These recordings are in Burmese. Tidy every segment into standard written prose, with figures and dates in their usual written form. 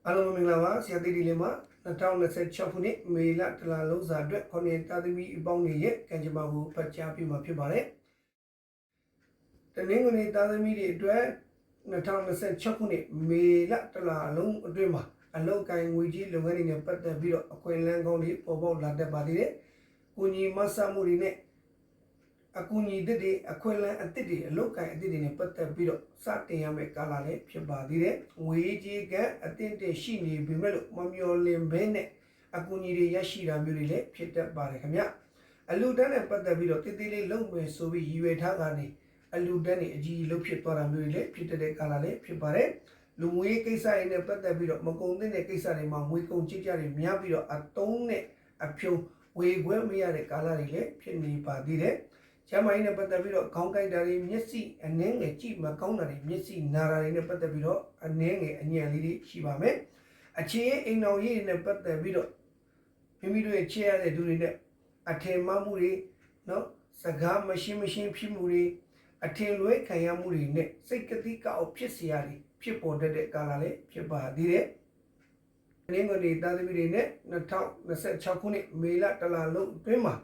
အားလုံးမင်္ဂလာပါဆရာတိဒီလေးမှာ2026ခုနှစ်မေလတလလုံးစာအတွက်ခေါင်းရတာသမီအပေါင်းတွေရဲ့ကံကြမ္မာကိုဖတ်ကြားပြမှာဖြစ်ပါတယ်။တနင်္ဂနွေသားသမီးတွေအတွက်2026ခုနှစ်မေလတလလုံးအတွင်းမှာအလောက်ကိုင်ငွေကြီးလုပ်ငန်းတွေနဲ့ပတ်သက်ပြီးတော့အခွင့်အလမ်းကောင်းတွေပေါ်ပေါက်လာတတ်ပါသေးတယ်။ကိုကြီးမဆမှုတွေနဲ့အကူအညီတွေအခွင့်အလမ်းအသစ်တွေအလောက်ကိုင်အသစ်တွေနဲ့ပတ်သက်ပြီးတော့စတင်ရမယ့်ကာလလည်းဖြစ်ပါသေးတယ်။ငွေကြီးကအသင့်တရှိနေပေမဲ့လို့မမျော်လင့်ဘဲနဲ့အကူအညီတွေရရှိတာမျိုးတွေလည်းဖြစ်တတ်ပါတယ်ခင်ဗျ။အလူတန်းနဲ့ပတ်သက်ပြီးတော့တိတိလေးလုံမယ်ဆိုပြီးရည်ရွယ်ထားကနေအလူတန်းတွေအကြီးလှုပ်ဖြစ်သွားတာမျိုးတွေလည်းဖြစ်တဲ့ကာလလည်းဖြစ်ပါတယ်။လူငွေကိစ္စတွေနဲ့ပတ်သက်ပြီးတော့မကုန်တဲ့ကိစ္စတွေမှာငွေကုန်ကြေးကြတွေများပြီးတော့အတုံးနဲ့အဖြုံဝေခွဲမရတဲ့ကာလတွေလည်းဖြစ်နေပါသေးတယ်။ကျမကြီးနဲ့ပတ်သက်ပြီးတော့ခေါင်းကိုက်တာတွေမျက်စိအနှဲငယ်ကြည့်မကောင်းတာတွေမျက်စိနာတာတွေနဲ့ပတ်သက်ပြီးတော့အနှဲငယ်အညံ့လေးတွေရှိပါမယ်။အခြေအိမ်တော်ရေးနဲ့ပတ်သက်ပြီးတော့မိမိတို့ရဲ့ချဲရတဲ့သူတွေနဲ့အထင်မှားမှုတွေနော်စကားမရှင်းဖြစ်မှုတွေအထင်လွဲခံရမှုတွေနဲ့စိတ်ကတိကအောင်ဖြစ်เสียရတွေဖြစ်ပေါ်တတ်တဲ့ကာလလည်းဖြစ်ပါသေးတယ်။ဒီငွေသားသမီးတွေနဲ့2026ခုနှစ်မေလတလလုံးအတွင်းမှာ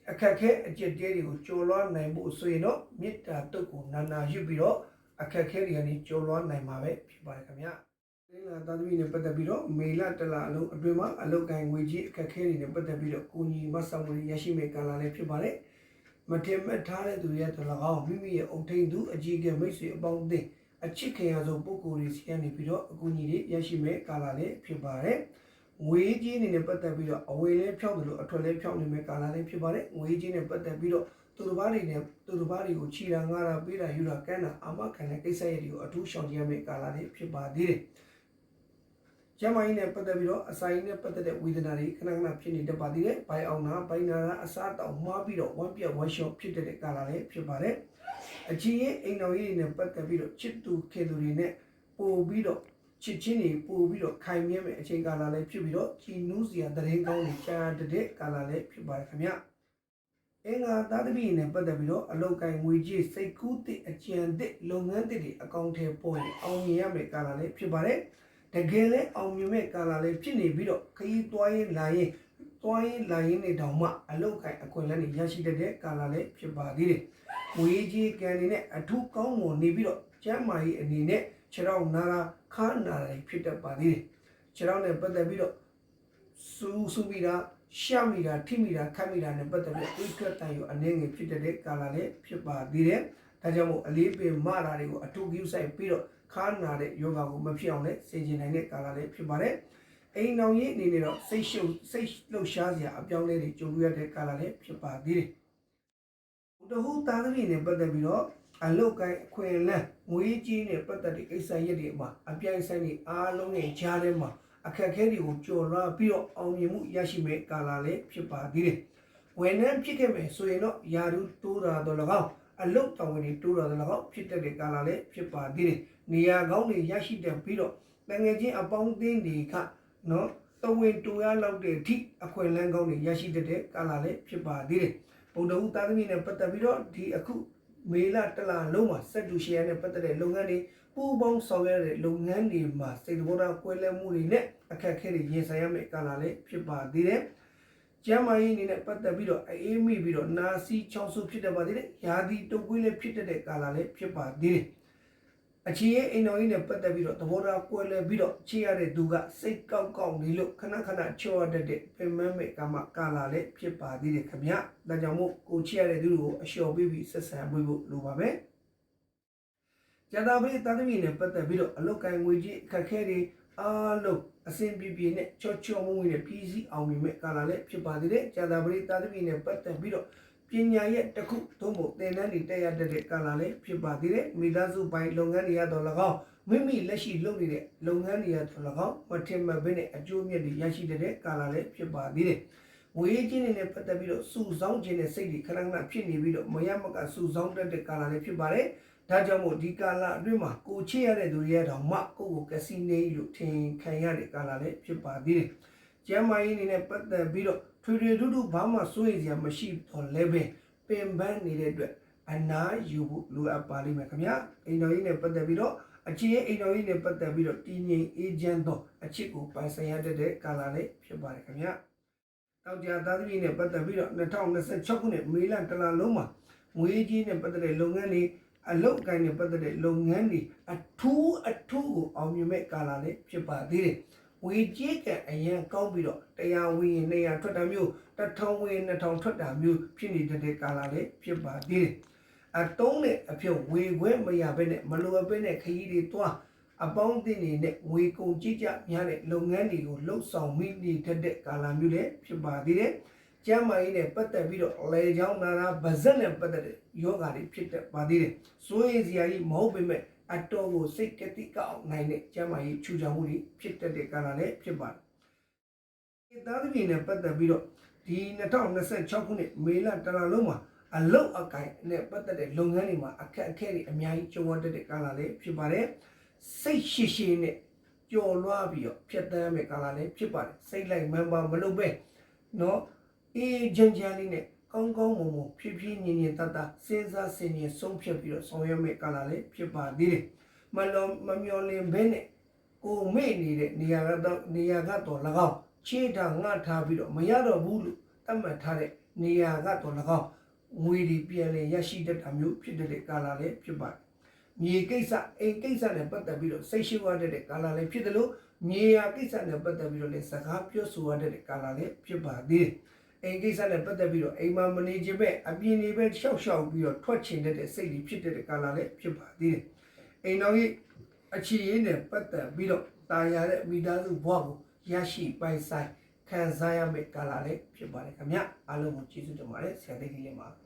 အခက်ခဲအကျင့်တွေကိုကျော်လွှားနိုင်ဖို့ဆိုရင်တော့မေတ္တာတုတ်ကိုနာနာယူပြီးတော့အခက်ခဲတွေကနေကျော်လွှားနိုင်မှာပဲဖြစ်ပါတယ်ခင်ဗျာ။ဒီလာသားသမီးနဲ့ပတ်သက်ပြီးတော့မေလတလလုံးအတွင်းမှာအလောက်ကိုင်ငွေကြီးအခက်ခဲတွေနဲ့ပတ်သက်ပြီးတော့ကိုကြီးမဆောင်တွေရရှိမဲ့ကာလလည်းဖြစ်ပါတယ်။မထင်မှတ်ထားတဲ့သူရဲ့တလကောင်းမိမိရဲ့အုပ်ထိန်သူအကြီးကဲမိတ်ဆွေအပေါင်းအသင်းအချစ်ခင်ရဆုံးပုဂ္ဂိုလ်တွေစီကနေပြီးတော့အကူအညီတွေရရှိမဲ့ကာလလည်းဖြစ်ပါတယ်။ငွေကြီးအနေနဲ့ပတ်သက်ပြီးတော့အဝေးလေးဖြောင်းတယ်လို့အထွက်လေးဖြောင်းနေမဲ့ကာလလေးဖြစ်ပါတယ်ငွေကြီးနဲ့ပတ်သက်ပြီးတော့သူတစ်ပါးတွေကိုခြိတာငါတာပေးတာယူတာကမ်းတာအာမခံတဲ့ကိစ္စရပ်တွေကိုအထူးရှောင်ကြရမယ့်ကာလလေးဖြစ်ပါသေးတယ်ကျမကြီးနဲ့ပတ်သက်ပြီးတော့အစာရင်းနဲ့ပတ်သက်တဲ့ဝေဒနာတွေခဏခဏဖြစ်နေတတ်ပါသေးတယ်ဘိုင်အောင်နာဘိုင်နာနာအစားတောင်မှားပြီးတော့ဝမ်းပြတ်ဝမ်းလျှော့ဖြစ်တဲ့ကာလလေးဖြစ်ပါတယ်အကြီးရဲ့အိမ်တော်ကြီးတွေနဲ့ပတ်သက်ပြီးတော့ချစ်သူခင်သူတွေနဲ့ပို့ပြီးတော့ချစ်ချင်းတွေပို့ပြီးတော့ခိုင်မြဲမဲ့အချိန်ကာလလည်းဖြစ်ပြီးတော့ကြည်နူးစရာတရင်ကောင်းတွေကြားတဲ့ကာလလည်းဖြစ်ပါတယ်ခင်ဗျအင်္ဂါသားသမီးနဲ့ပတ်သက်ပြီးတော့အလောက်ကိုင်ငွေကြီးစိတ်ကူးတဲ့အကြံတဲ့လုပ်ငန်းတွေအကောင့်ထဲပေါ်ရင်အောင်မြင်ရမယ့်ကာလလည်းဖြစ်ပါတယ်တကယ်လည်းအောင်မြင်မဲ့ကာလလည်းဖြစ်နေပြီးတော့ခရီးသွားရင်လာရင်နေတောင်မှအလောက်ကိုင်အခွင့်အလမ်းတွေရရှိတဲ့ကာလလည်းဖြစ်ပါသေးတယ်ငွေကြီးကံနေနဲ့အထူးကောင်းမွန်နေပြီးတော့ကျမ်းမာရေးအနေနဲ့ခြေထောက်နာတာခါနာတာဖြစ်တတ်ပါသေးတယ်ခြေထောက်နဲ့ပတ်သက်ပြီးတော့စူမိတာရှာမိတာထိမိတာခတ်မိတာနဲ့ပတ်သက်ပြီးအိတ်ထွက်တန်ရောအနေငယ်ဖြစ်တဲ့ကာလလည်းဖြစ်ပါသေးတယ်ဒါကြောင့်မို့အလေးပင်မတာတွေကိုအထူးကြီးဆိုင်ပြီးတော့ခါနာတဲ့ယောဂါကိုမဖြစ်အောင်လည်းဆင်ခြင်နိုင်တဲ့ကာလလည်းဖြစ်ပါတယ်အိမ်တော်ကြီးအနေနဲ့တော့စိတ်လှုပ်ရှားစရာအပြောင်းလဲတွေကြုံရတဲ့ကာလလည်းဖြစ်ပါသေးတယ်တဟူသားသမီးနဲ့ပတ်သက်ပြီးတော့အလောက်ကိုင်းအခွင့်အလမ်းငွေကြီးနဲ့ပတ်သက်တဲ့ကိစ္စရပ်တွေမှာအပြိုင်ဆိုင်တွေအားလုံးရဲ့ကြားထဲမှာအခက်အခဲတွေကိုကျော်လွှားပြီးတော့အောင်မြင်မှုရရှိမဲ့ကာလလည်းဖြစ်ပါသေးတယ်။ဝန်ထမ်းဖြစ်ခဲ့မယ်ဆိုရင်တော့ယာရုတိုးတာတော့၎င်းအလုတ်တောင်းဝင်တွေတိုးတာတော့၎င်းဖြစ်တဲ့ကာလလည်းဖြစ်ပါသေးတယ်။နေရာကောင်းတွေရရှိတဲ့ပြီးတော့တငယ်ချင်းအပေါင်းအသင်းတွေကနော်တဝင်တူရလောက်တဲ့အထိအခွင့်အလမ်းကောင်းတွေရရှိတဲ့ကာလလည်းဖြစ်ပါသေးတယ်။ဗုဒ္ဓဟူသားသမီးနဲ့ပတ်သက်ပြီးတော့ဒီအခုမေလတလလုံးမှာစက်တူရှယ်ယာနဲ့ပတ်သက်တဲ့လုပ်ငန်းတွေပူးပေါင်းဆောင်ရွက်တဲ့လုပ်ငန်းတွေမှာစိတ်တော်ကွဲလွဲမှုတွေနဲ့အခက်အခဲတွေရင်ဆိုင်ရမယ့်ကာလလည်းဖြစ်ပါသေးတယ်။ကျမ်းမာရေးအနေနဲ့ပတ်သက်ပြီးတော့အေးမိပြီးတော့နာစီချောင်းဆူဖြစ်တတ်ပါသေးတယ်။ယာဒီတုပ်ကွေးလည်းဖြစ်တဲ့ကာလလည်းဖြစ်ပါသေးတယ်။အခြေရဲ့အိမ်တော်ကြီးနဲ့ပတ်သက်ပြီးတော့သဘောထားကွဲလွဲပြီးတော့ချေရတဲ့သူကစိတ်ကောက်နေလို့ခဏချောရတဲ့ပြင်မမဲ့ကာလလည်းဖြစ်ပါသေးတယ်ခင်ဗျ။ဒါကြောင့်မို့ကိုချေရတဲ့သူကိုအလျှော်ပေးပြီးဆက်ဆံပေးဖို့လိုပါပဲ။ကျတာပရိသတ်သမီးနဲ့ပတ်သက်ပြီးတော့အလောက်ကိုင်ငွေကြီးအခက်ခဲတွေအားလုံးအစဉ်ပြေနဲ့ချောမွေးနဲ့ပြည်စည်းအောင်မြင်မဲ့ကာလလည်းဖြစ်ပါသေးတယ်။ကျတာပရိသတ်သမီးနဲ့ပတ်သက်ပြီးတော့ပညာရဲ့တစ်ခုသို့မဟုတ်သင်တန်းတွေတက်ရတဲ့ကာလလည်းဖြစ်ပါသေးတယ်။မိသားစုပိုင်းလုပ်ငန်းတွေရတော့၎င်းမိမိလက်ရှိလုပ်နေတဲ့လုပ်ငန်းတွေရတော့၎င်းမထင်မှတ်ဘဲနဲ့အကျိုးမြတ်တွေရရှိတဲ့ကာလလည်းဖြစ်ပါသေးတယ်။ငွေကြီးနဲ့ပတ်သက်ပြီးတော့စုဆောင်းခြင်းနဲ့စိတ်တွေခဏဖြစ်နေပြီးတော့မရမကစုဆောင်းတတ်တဲ့ကာလလည်းဖြစ်ပါတယ်။ဒါကြောင့်မို့ဒီကာလအတွင်းမှာကိုချစ်ရတဲ့သူတွေရတော့မှကိုကစီနေလို့ထင်ခံရတဲ့ကာလလည်းဖြစ်ပါသေးတယ်။ကျမ်းမာရေးနဲ့ပတ်သက်ပြီးတော့ထွေထူးဘာမှစိုးရိမ်စရာမရှိတော့လည်းပဲပင်ပန်းနေတဲ့အတွက်အနာယူဖို့လိုအပ်ပါလိမ့်မယ်ခင်ဗျာအိမ်တော်ကြီးနဲ့ပတ်သက်ပြီးတော့ အချစ်ရဲ့အိမ်တော်ကြီးနဲ့ပတ်သက်ပြီးတော့တည်ငြိမ်အေးချမ်းသောအချစ်ကိုပိုင်ဆိုင်ရတဲ့ကာလလေးဖြစ်ပါတယ်ခင်ဗျာတောက်ကြသားသမီးနဲ့ပတ်သက်ပြီးတော့2026ခုနှစ်မေလတလလုံးမှာငွေကြီးနဲ့ပတ်သက်တဲ့လုပ်ငန်းတွေအလုပ်အကိုင်းနဲ့ပတ်သက်တဲ့လုပ်ငန်းတွေအထူးကိုအောင်မြင်မဲ့ကာလလေးဖြစ်ပါသေးတယ်ဝေကြီးကအရင်ကောင်းပြီးတော့တရားဝင်200ထွက်တာမျိုး1000ဝင်2000ထွက်တာမျိုးဖြစ်နေတဲ့ကာလလေးဖြစ်ပါသေးတယ်အတုံးနဲ့အပြုတ်ဝေခွဲမရဘဲနဲ့မလိုအပ်ဘဲနဲ့ခရီးတွေတွားအပေါင်းအသင်းတွေနဲ့ငွေကုန်ကြည့်ကြများတဲ့လုပ်ငန်းတွေကိုလှုပ်ဆောင်မိနေတဲ့ကာလမျိုးလည်းဖြစ်ပါသေးတယ်ကျမ်းမာရေးနဲ့ပတ်သက်ပြီးတော့လေချောင်းနာနာဗဇက်နဲ့ပတ်သက်တဲ့ယောဂါတွေဖြစ်တဲ့ပါသေးတယ်စိုးရိမ်စရာကြီးမဟုတ်ပေမဲ့အတော်ကိုစိတ်ကတိကောက်နိုင်တဲ့ကျမ်းမာရေးချူချောင်မှုတွေဖြစ်တဲ့ကာလလည်းဖြစ်ပါတယ်သားသမီးနဲ့ပတ်သက်ပြီးတော့ဒီ2026ခုနှစ်မေလတလလုံးမှာအလုတ်အကိုင်နဲ့ပတ်သက်တဲ့လုပ်ငန်းတွေမှာအခက်အခဲတွေအများကြီးကြုံရတဲ့ကာလလေးဖြစ်ပါတယ်စိတ်ရှိရှိနဲ့ကြော်လွှားပြီးတော့ဖြတ်သန်းမဲ့ကာလလေးဖြစ်ပါတယ်စိတ်လိုက်မှန်ပါမလုပ်ပဲเนาะအေးချမ်းချမ်းလေးနဲ့ကောင်းကောင်းမွန်မွန်ဖြည်းဖြည်းညင်ညင်တတ်တာစဉ်းစားဆင်ခြင်ဆုံးဖြတ်ပြီးတော့ဆောင်ရွက်မဲ့ကာလလေးဖြစ်ပါသေးတယ်မမျော်လင့်ဘဲနဲ့ကိုမေ့နေတဲ့နေရာကတော့၎င်းခြေထောက်ငှထားပြီးတော့မရတော့ဘူးလို့သတ်မှတ်ထားတဲ့နေရာကတော့၎င်းငွေတွေပြန်လည်ရရှိတတ်တာမျိုးဖြစ်တဲ့ကာလလေးဖြစ်ပါတယ်။မြေကိစ္စအိမ်ကိစ္စနဲ့ပတ်သက်ပြီးတော့စိတ်ရှိရတဲ့ကာလလေးဖြစ်တယ်လို့မြေယာကိစ္စနဲ့ပတ်သက်ပြီးတော့လည်းစကားပြောဆိုရတဲ့ကာလလေးဖြစ်ပါသေးတယ်။အိမ်ကိစ္စနဲ့ပတ်သက်ပြီးတော့အိမ်မှာမနေခြင်းပဲအပြင်းနေပဲရှောက်ပြီးတော့ထွက်ချင်တဲ့စိတ်တွေဖြစ်တဲ့ကာလလေးဖြစ်ပါသေးတယ်။အိမ်တော်ကြီးအခြေရေးနဲ့ပတ်သက်ပြီးတော့တာယာတဲ့မိသားစုဘဝကိုရရှိပိုင်ဆိုင်ခံစားရမယ့်ကာလလေးဖြစ်ပါတယ်ခင်ဗျအားလုံးကိုကျေးဇူးတင်ပါတယ်ဆရာသိကြီးလေးပါ